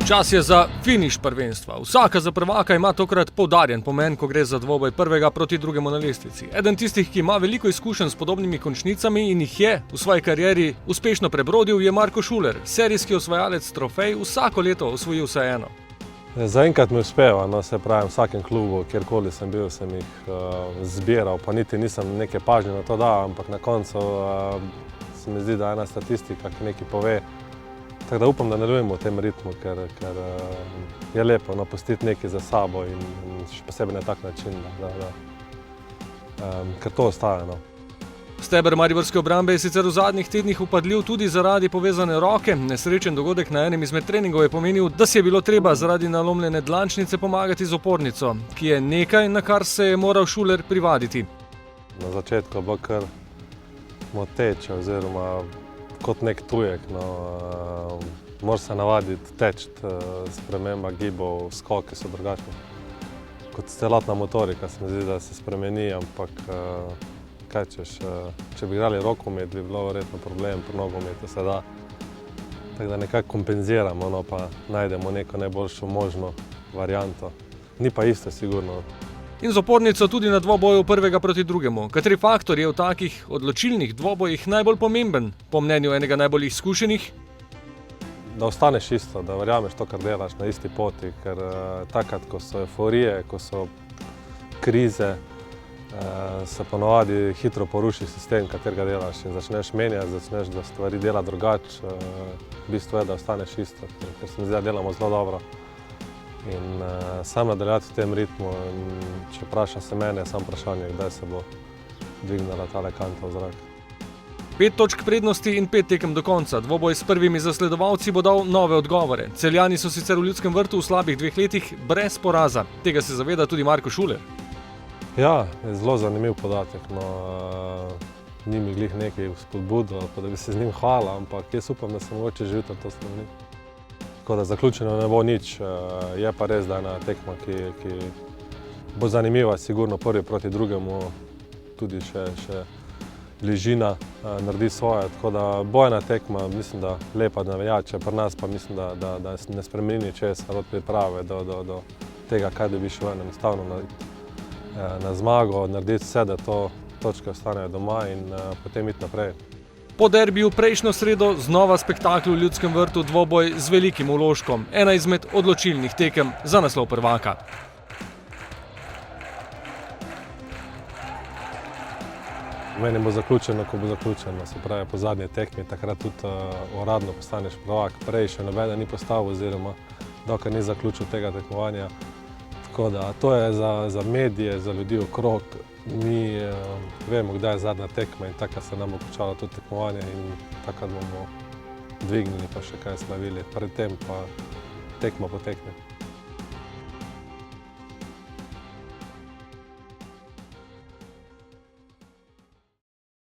Čas je za finiš prvenstva. Vsaka za prvaka ima tokrat poudarjen pomen, ko gre za dvoboj prvega proti drugemu na lestvici. Eden tistih, ki ima veliko izkušenj s podobnimi končnicami in jih je v svoji karieri uspešno prebrodil, je Marko Šuler, serijski osvajalec trofej, vsako leto osvojil vsaj eno. Zaenkrat mi uspeva, se pravim, v vsakem klubu, kjerkoli sem bil, sem jih zbiral, pa niti nisem neke pažnje na to dal, ampak na koncu se mi zdi, da ena statistika, ki nekaj pove. Tako da upam, da nadaljujemo v tem ritmu, ker je lepo pustiti nekaj za sabo in še posebej na tak način, ker to ostaja. Steber mariborske obrambe je sicer v zadnjih tednih upadljiv tudi zaradi povezane roke. Nesrečen dogodek na enem izmed treningov je pomenil, da si je bilo treba zaradi nalomljene dlančnice pomagati z opornico, ki je nekaj, na kar se je moral Šuler privaditi. Na začetku je bilo kar moteče oziroma kot nek tujek. Moraš se navaditi teči, sprememba gibov, skoki so drugačni. Kot celotna motorika se mi zdi, da se spremeni, ampak kaj češ, če bi igrali rokomet, bi bilo verjetno problem, pri nogometu se da. Tako da nekako kompenziramo, pa najdemo neko najboljšo možno varianto. Ni pa isto, sigurno. In z opornico tudi na dvoboju prvega proti drugemu. Kateri faktor je v takih odločilnih dvobojih najbolj pomemben, po mnenju enega najbolj izkušenih? Da ostaneš isto, da verjameš to, kar delaš na isti poti, ker takrat, ko so euforije, ko so krize, se ponovadi hitro poruši sistem, katerega delaš in začneš menjati, začneš da stvari dela drugače. V bistvu je, da ostaneš isto, ker se mi zdi, da delamo zelo dobro. In sam nadaljati v tem ritmu, če vpraša se mene, je samo vprašanje, kdaj se bo dvignila tale kanta v zrak. 5 točk prednosti in 5 tekem do konca. Dvoboj s prvimi zasledovalci bo dal nove odgovore. Celjani so sicer v Ljudskem vrtu v slabih 2 letih brez poraza. Tega se zaveda tudi Marko Šuler. Ja, je zelo zanimiv podatek. Ni mi glih nekaj spodbudilo, pa da bi se z njim hvala, ampak jaz upam, da se mogoče že jutri to spremeni. Tako da zaključeno ne bo nič. Je pa res, da je ena tekma, ki bo zanimiva, sigurno prvi proti drugemu, tudi še bližina naredi svoje. Tako da bo ena tekma, mislim, da lepa navijače, pri nas pa mislim, da ne spremeni česar od priprave do tega, kaj dobiš ven, enostavno na zmago, narediti vse, da to točke ostanejo doma in potem iti naprej. Po derbiju prejšnjo sredo znova spektakl v Ljudskem vrtu dvoboj z velikim vložkom. Ena izmed odločilnih tekem za naslov prvaka. Meni bo zaključeno, ko bo zaključeno. Se pravi, po zadnji tekmi takrat tudi uradno postaneš prvak. Prej še nobeden ni postal oziroma dokler ni zaključil tega tekmovanja. Tako da to je za medije, za ljudi okrog. Mi vemo, kdaj je zadnja tekma in takrat se nam bo končalo to tekmovanje in takrat bomo dvignili pa še kaj slavili. Pred tem pa tekma po tekmi.